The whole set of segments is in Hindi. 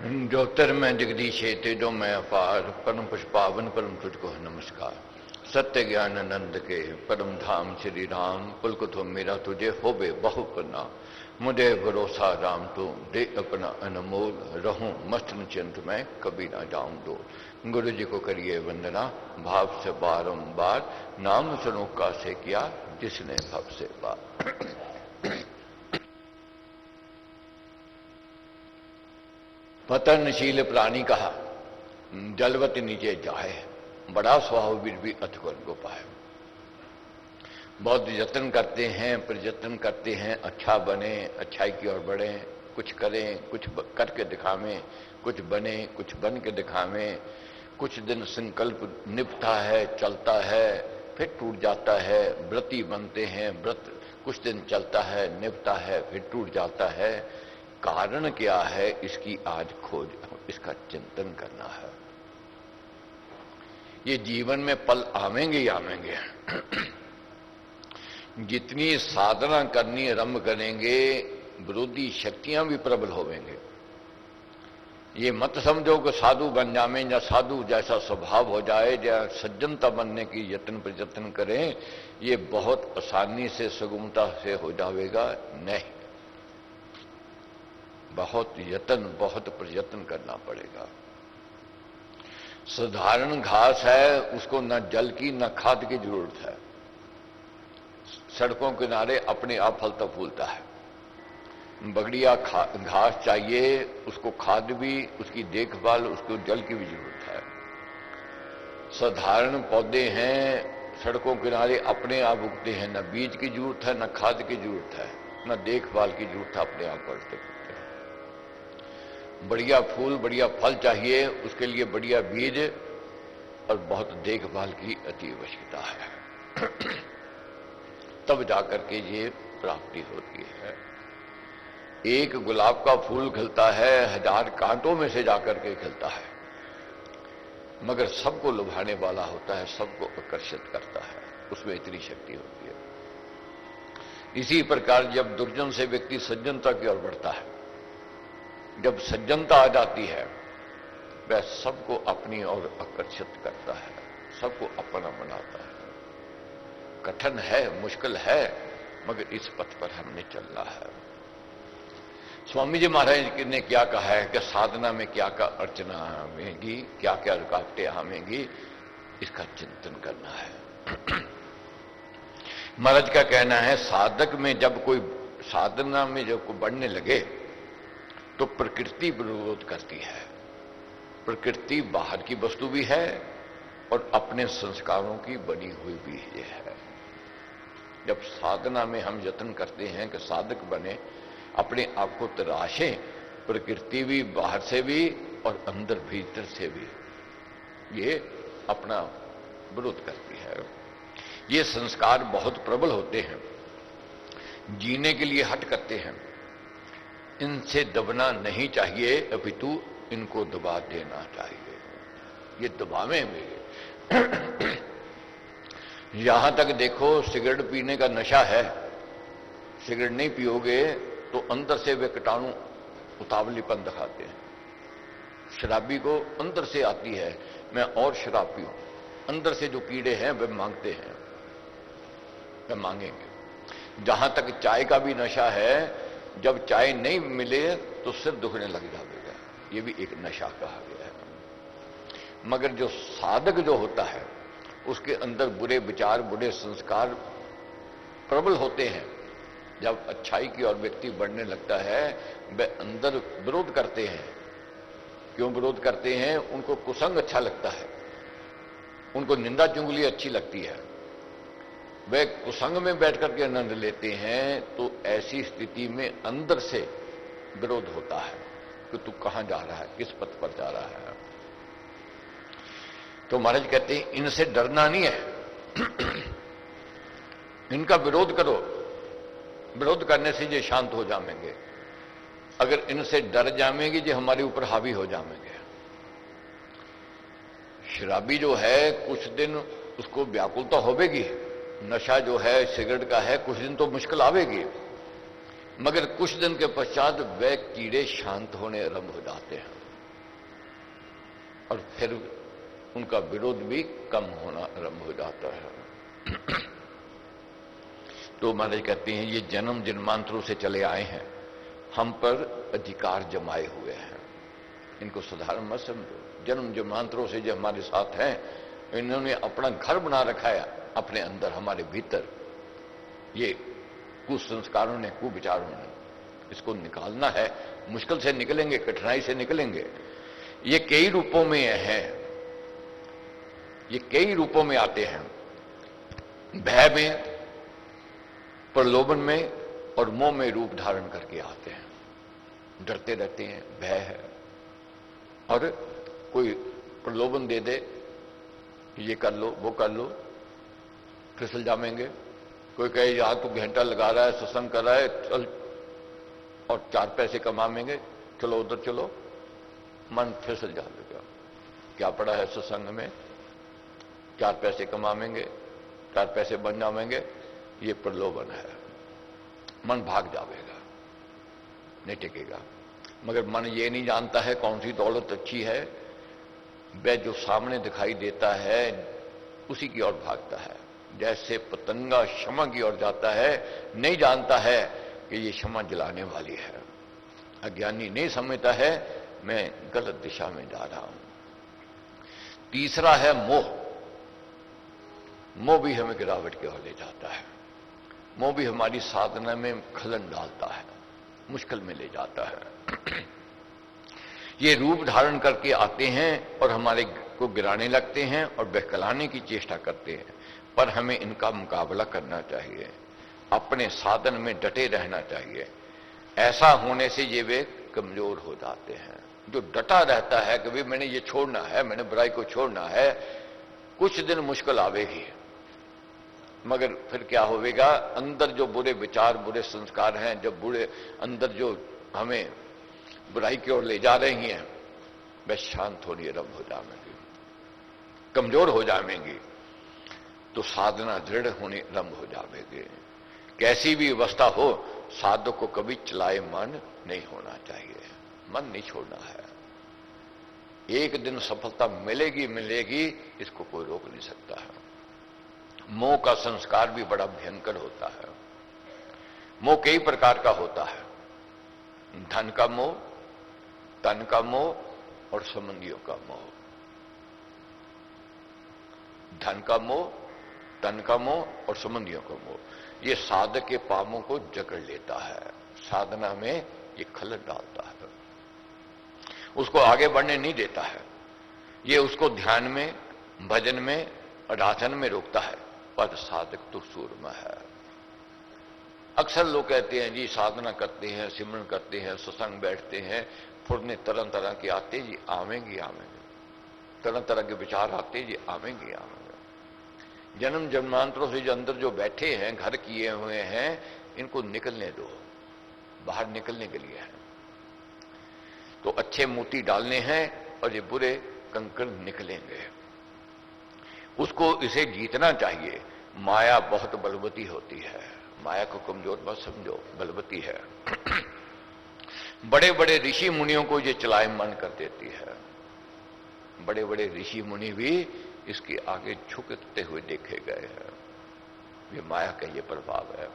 ज्योतिर्मय जगदीशे तेजो मैं अपार, परम पुष्पावन परम तुझको है नमस्कार। सत्य ज्ञान आनंद के परम धाम श्री राम, पुलकुथो मेरा तुझे हो बे बहु प्रणाम। मुझे भरोसा राम तो दे अपना अनमोल, रहूं मस्त निश्चिंत मैं कभी ना जाऊं डोल। गुरु जी को करिए वंदना भाव से बारंबार, नाम सुनो का से किया जिसने भव से बार। पतनशील प्राणी कहा जलवत नीचे जाए, बड़ा स्वभाववीर भी अथवर को पाए। बहुत यत्न करते हैं, प्रयत्न करते हैं अच्छा बने, अच्छाई की ओर बढ़े, कुछ करें, कुछ करके दिखावें, कुछ बने, कुछ बन के दिखावें। कुछ दिन संकल्प निभता है, चलता है, फिर टूट जाता है। व्रती बनते हैं, व्रत कुछ दिन चलता है, निभता है, फिर टूट जाता है। कारण क्या है इसकी आज खोज, इसका चिंतन करना है। ये जीवन में पल आवेंगे ही आवेंगे। जितनी साधना करनी आरंभ करेंगे, विरोधी शक्तियां भी प्रबल होवेंगे। ये मत समझो कि साधु बन जावे या साधु जैसा स्वभाव हो जाए या सज्जनता बनने की यत्न प्रयत्न करें, ये बहुत आसानी से सुगमता से हो जाएगा नहीं। बहुत यत्न, बहुत प्रयत्न करना पड़ेगा। साधारण घास है, उसको न जल की न खाद की जरूरत है। सड़कों किनारे अपने आप फलता फूलता है। बढ़िया घास चाहिए, उसको खाद भी, उसकी देखभाल, उसको जल की भी जरूरत है। साधारण पौधे हैं, सड़कों किनारे अपने आप उगते हैं, न बीज की जरूरत है, न खाद की जरूरत है, न देखभाल की जरूरत है, अपने आप बढ़ते फूलते हैं। बढ़िया फूल, बढ़िया फल चाहिए, उसके लिए बढ़िया बीज और बहुत देखभाल की अति आवश्यकता है। तब जाकर के ये प्राप्ति होती है। एक गुलाब का फूल खिलता है, 1000 कांटों में से जाकर के खिलता है, मगर सबको लुभाने वाला होता है, सबको आकर्षित करता है, उसमें इतनी शक्ति होती है। इसी प्रकार जब दुर्जन से व्यक्ति सज्जनता की ओर बढ़ता है, जब सज्जनता आ जाती है, वह सबको अपनी ओर आकर्षित करता है, सबको अपना बनाता है। कठिन है, मुश्किल है, मगर इस पथ पर हमने चलना है। स्वामी जी महाराज ने क्या कहा है कि साधना में क्या क्या अर्चना आवेंगी, क्या क्या रुकावटें आवेंगी, इसका चिंतन करना है। महाराज का कहना है साधक में जब कोई साधना में जब कोई बढ़ने लगे तो प्रकृति विरोध करती है। प्रकृति बाहर की वस्तु भी है और अपने संस्कारों की बनी हुई भी है। जब साधना में हम यत्न करते हैं कि साधक बने, अपने आप को तराशें, प्रकृति भी बाहर से भी और अंदर भीतर से भी ये अपना विरोध करती है। ये संस्कार बहुत प्रबल होते हैं, जीने के लिए हट करते हैं। इनसे दबना नहीं चाहिए, अपितु इनको दबा देना चाहिए। ये दबावे में यहां तक देखो, सिगरेट पीने का नशा है, सिगरेट नहीं पियोगे तो अंदर से वे कीटाणु उतावलीपन दिखाते हैं। शराबी को अंदर से आती है मैं और शराब पीऊं, अंदर से जो कीड़े हैं वे मांगते हैं, वे मांगेंगे। जहां तक चाय का भी नशा है, जब चाय नहीं मिले तो सिर दुखने लग जाएगा, ये भी एक नशा कहा गया है। मगर जो साधक जो होता है, उसके अंदर बुरे विचार, बुरे संस्कार प्रबल होते हैं। जब अच्छाई की ओर व्यक्ति बढ़ने लगता है, वे अंदर विरोध करते हैं। क्यों विरोध करते हैं? उनको कुसंग अच्छा लगता है, उनको निंदा चुगली अच्छी लगती है, वे कुसंग में बैठ करके आनंद लेते हैं। तो ऐसी स्थिति में अंदर से विरोध होता है कि तू कहां जा रहा है, किस पथ पर जा रहा है। तो महाराज कहते हैं इनसे डरना नहीं है, इनका विरोध करो। विरोध करने से ये शांत हो जाएंगे। अगर इनसे डर जाएंगे, ये हमारे ऊपर हावी हो जाएंगे। शराबी जो है, कुछ दिन उसको व्याकुलता होवेगी, नशा जो है सिगरेट का है, कुछ दिन तो मुश्किल आवेगी, मगर कुछ दिन के पश्चात वह कीड़े शांत होने आरंभ हो जाते हैं। और फिर उनका विरोध भी कम होना आरंभ हो जाता है। तो महाराज कहते हैं ये जन्म जन्मांतरों से चले आए हैं, हम पर अधिकार जमाए हुए हैं, इनको साधारण मत समझो। जन्म जन्मांतरों से जो हमारे साथ हैं, इन्होंने अपना घर बना रखा है अपने अंदर, हमारे भीतर। ये कुसंस्कारों ने, कुविचारों ने, इसको निकालना है। मुश्किल से निकलेंगे, कठिनाई से निकलेंगे। ये कई रूपों में है, ये कई रूपों में आते हैं, भय में, प्रलोभन में और मोह में रूप धारण करके आते हैं। डरते रहते हैं, भय है, और कोई प्रलोभन दे दे, ये कर लो, वो कर लो, फिसल जाएंगे। कोई कहे यार तू घंटा लगा रहा है, सत्संग कर रहा है, चल और 4 पैसे कमाएंगे, चलो उधर चलो, मन फिसल जाएगा। क्या पड़ा है सत्संग में, 4 पैसे कमाएंगे, 4 पैसे बन जाएंगे, ये प्रलोभन है। मन भाग जाएगा, नहीं टिकेगा। मगर मन ये नहीं जानता है कौन सी दौलत अच्छी है, वह जो सामने दिखाई देता है उसी की ओर भागता है। जैसे पतंगा शमा की ओर जाता है, नहीं जानता है कि ये शमा जलाने वाली है। अज्ञानी नहीं समझता है मैं गलत दिशा में जा रहा हूं। तीसरा है मोह। मोह भी हमें गिरावट की ओर ले जाता है। मोह भी हमारी साधना में खलन डालता है, मुश्किल में ले जाता है। ये रूप धारण करके आते हैं और हमारे को गिराने लगते हैं और बहकलाने की चेष्टा करते हैं, पर हमें इनका मुकाबला करना चाहिए, अपने साधन में डटे रहना चाहिए। ऐसा होने से ये वे कमजोर हो जाते हैं। जो डटा रहता है कि भाई मैंने ये छोड़ना है, मैंने बुराई को छोड़ना है, कुछ दिन मुश्किल आवेगी, मगर फिर क्या होगा, अंदर जो बुरे विचार, बुरे संस्कार हैं, जब बुरे अंदर जो हमें बुराई की ओर ले जा रही हैं, वह शांत होने आरंभ हो जाएंगी, कमजोर हो जाएंगी, तो साधना दृढ़ होने आरंभ हो जाएगी। कैसी भी अवस्था हो, साधक को कभी चलाए मन नहीं होना चाहिए, मन नहीं छोड़ना है। एक दिन सफलता मिलेगी मिलेगी, इसको कोई रोक नहीं सकता है। मोह का संस्कार भी बड़ा भयंकर होता है। मोह कई प्रकार का होता है, धन का मोह, तन का मोह और संबंधियों का मोह। धन का मोह, तन का मोह और संबंधियों का मोह, ये साधक के पापों को जकड़ लेता है, साधना में ये खलल डालता है, उसको आगे बढ़ने नहीं देता है। ये उसको ध्यान में, भजन में और आचरण में रोकता है, पर साधक तो सूरमा है। अक्सर लोग कहते हैं जी साधना करते हैं, सिमरन करते हैं, सत्संग बैठते हैं, फुरने तरह तरह के आते जी, आवेंगे आवेंगे, तरह तरह के विचार आते जी, आवेंगे आवेंगे। जन्म जन्मांतरों से जो अंदर जो बैठे हैं, घर किए हुए हैं, इनको निकलने दो, बाहर निकलने के लिए है। तो अच्छे मोती डालने हैं और ये बुरे कंकड़ निकलेंगे। उसको इसे जीतना चाहिए। माया बहुत बलवती होती है, माया को कमजोर मत समझो, बलवती है। बड़े बड़े ऋषि मुनियों को ये चलायमान कर देती है। बड़े बड़े ऋषि मुनि भी इसके आगे झुकते हुए देखे गए हैं। ये माया का ये प्रभाव है।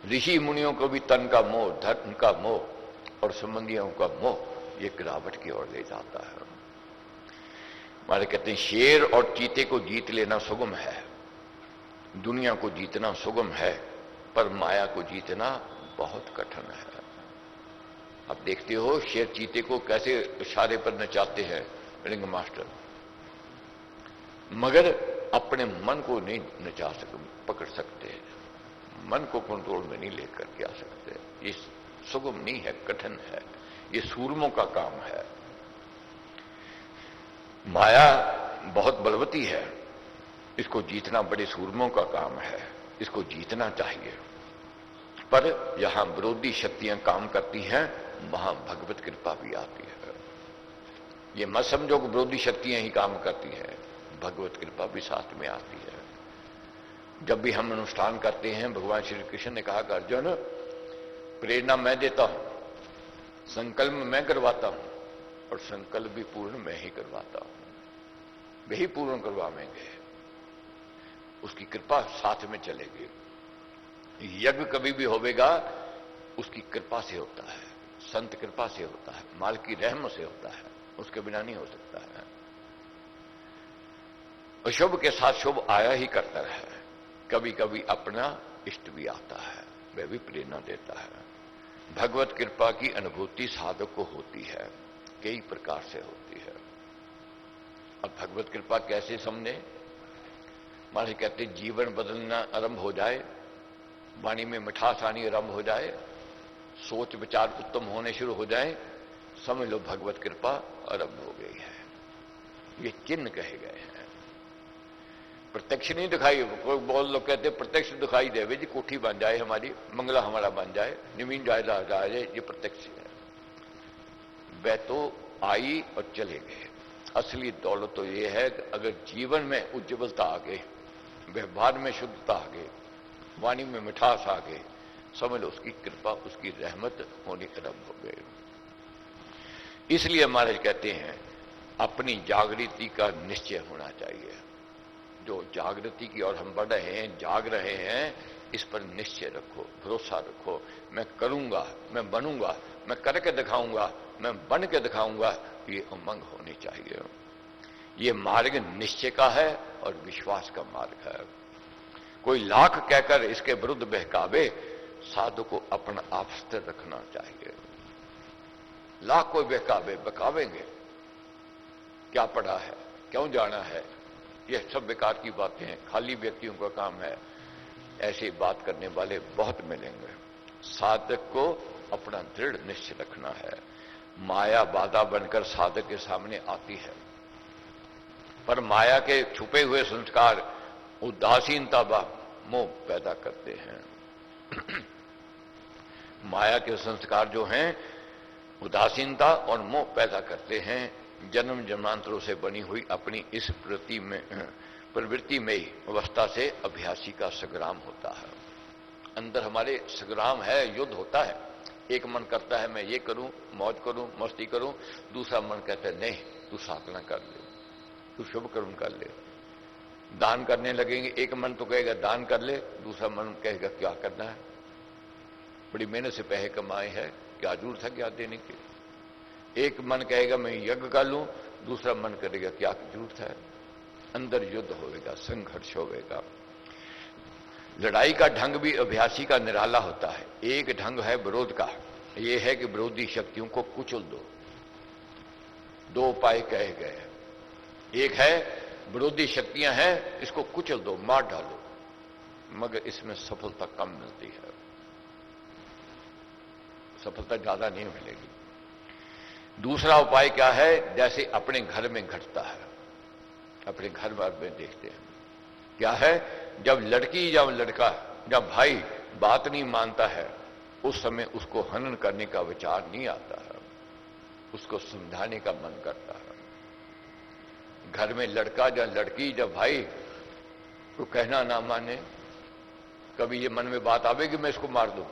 ऋषि मुनियों को भी तन का मोह, धन का मोह और संबंधियों का मोह ये गिरावट की ओर ले जाता है। हमारे कहते हैं शेर और चीते को जीत लेना सुगम है, दुनिया को जीतना सुगम है, पर माया को जीतना बहुत कठिन है। आप देखते हो शेर चीते को कैसे इशारे पर नचाते हैं रिंग मास्टर, मगर अपने मन को नहीं नचा सकते, पकड़ सकते, मन को कंट्रोल में नहीं लेकर के आ सकते। ये सुगम नहीं है, कठिन है, ये सूरमों का काम है। माया बहुत बलवती है, इसको जीतना बड़े सूरमों का काम है, इसको जीतना चाहिए। पर यहां विरोधी शक्तियां काम करती हैं, वहां भगवत कृपा भी आती है। ये मत समझो कि विरोधी शक्तियां ही काम करती हैं, भगवत कृपा भी साथ में आती है। जब भी हम अनुष्ठान करते हैं, भगवान श्री कृष्ण ने कहा कि अर्जुन प्रेरणा मैं देता हूं, संकल्प मैं करवाता हूं, और संकल्प भी पूर्ण मैं ही करवाता हूं, वे ही पूर्ण करवाएंगे, उसकी कृपा साथ में चलेगी। यज्ञ कभी भी होवेगा उसकी कृपा से होता है, संत कृपा से होता है, माल की रहम से होता है, उसके बिना नहीं हो सकता है। अशुभ के साथ शुभ आया ही करता है। कभी कभी अपना इष्ट भी आता है, वह भी प्रेरणा देता है। भगवत कृपा की अनुभूति साधक को होती है, कई प्रकार से होती है। अब भगवत कृपा कैसे समझे? महाराज कहते जीवन बदलना आरंभ हो जाए, वाणी में मिठास आनी आरंभ हो जाए, सोच विचार उत्तम होने शुरू हो जाए, समझ लो भगवत कृपा आरंभ हो गई है। ये चिन्ह कहे गए हैं, प्रत्यक्ष नहीं दिखाई। कोई बहुत लोग कहते प्रत्यक्ष दिखाई देवे जी, कोठी बन जाए हमारी, मंगला हमारा बन जाए, जमीन जाए, ये प्रत्यक्ष है। वह तो आई और चले गए। असली दौलत तो ये है कि अगर जीवन में उज्ज्वलता आ गई, व्यवहार में शुद्धता आ गई, वाणी में मिठास आ गई, समझ लो उसकी कृपा, उसकी रहमत होनी आरंभ हो गई। इसलिए महाराज कहते हैं अपनी जागृति का निश्चय होना चाहिए। जो जागृति की ओर हम बढ़ रहे हैं, जाग रहे हैं, इस पर निश्चय रखो, भरोसा रखो। मैं करूंगा, मैं बनूंगा, मैं करके दिखाऊंगा, मैं बन के दिखाऊंगा, ये उमंग होनी चाहिए। ये मार्ग निश्चय का है और विश्वास का मार्ग है। कोई लाख कहकर इसके विरुद्ध बहकावे, साधु को अपना आप स्थिर रखना चाहिए। लाख कोई बहकावेंगे, क्या पढ़ा है, क्यों जाना है, यह सब बेकार की बातें हैं, खाली व्यक्तियों का काम है। ऐसी बात करने वाले बहुत मिलेंगे। साधक को अपना दृढ़ निश्चय रखना है। माया बाधा बनकर साधक के सामने आती है, पर माया के छुपे हुए संस्कार उदासीनता व मोह पैदा करते हैं। माया के संस्कार जो हैं उदासीनता और मोह पैदा करते हैं। जन्म जन्मांतरों से बनी हुई अपनी इस प्रवृत्ति में ही अवस्था से अभ्यासी का संग्राम होता है। अंदर हमारे संग्राम है, युद्ध होता है। एक मन करता है मैं ये करूं, मौज करूं, मस्ती करूं, दूसरा मन कहता है नहीं तू साधना कर ले, तू शुभ कर्म कर ले। दान करने लगेंगे, एक मन तो कहेगा दान कर ले, दूसरा मन कहेगा क्या करना है, बड़ी मेहनत से पैसे कमाए हैं, क्या जरूरत है क्या देने की। एक मन कहेगा मैं यज्ञ कर लूं, दूसरा मन करेगा क्या जरूरत है। अंदर युद्ध होगा, संघर्ष होगा। लड़ाई का ढंग भी अभ्यासी का निराला होता है। एक ढंग है विरोध का, यह है कि विरोधी शक्तियों को कुचल दो। दो उपाय कहे गए हैं। एक है विरोधी शक्तियां हैं, इसको कुचल दो, मार डालो, मगर इसमें सफलता कम मिलती है, सफलता ज्यादा नहीं मिलेगी। दूसरा उपाय क्या है? जैसे अपने घर में घटता है, अपने घर में देखते हैं क्या है, जब लड़की जब लड़का जब भाई बात नहीं मानता है, उस समय उसको हनन करने का विचार नहीं आता है, उसको समझाने का मन करता है। घर में लड़का या लड़की जब भाई को कहना ना माने, कभी ये मन में बात आवेगी मैं इसको मार दूं,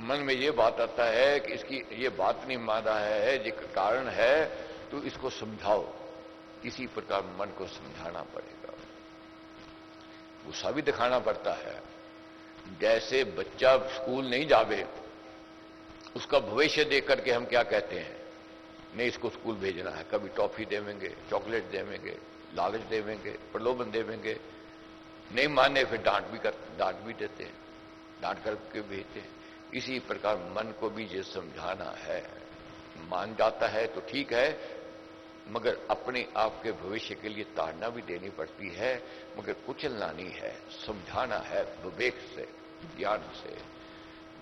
मन में ये बात आता है कि इसकी ये बात नहीं मान रहा है, ये कारण है, तो इसको समझाओ। किसी प्रकार मन को समझाना पड़ेगा, गुस्सा भी दिखाना पड़ता है। जैसे बच्चा स्कूल नहीं जावे, उसका भविष्य देख करके हम क्या कहते हैं, नहीं इसको स्कूल भेजना है, कभी टॉफी देवेंगे, चॉकलेट देवेंगे, लालच देवेंगे, प्रलोभन देवेंगे, नहीं माने फिर डांट भी देते हैं, डांट करके भेजते हैं। इसी प्रकार मन को भी ये समझाना है, मान जाता है तो ठीक है, मगर अपने आप के भविष्य के लिए ताड़ना भी देनी पड़ती है, मगर कुचलना नहीं है, समझाना है विवेक से, ज्ञान से।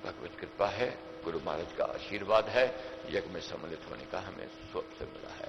भगवत कृपा है, गुरु महाराज का आशीर्वाद है, यज्ञ में सम्मिलित होने का हमें स्वप्न मिला है।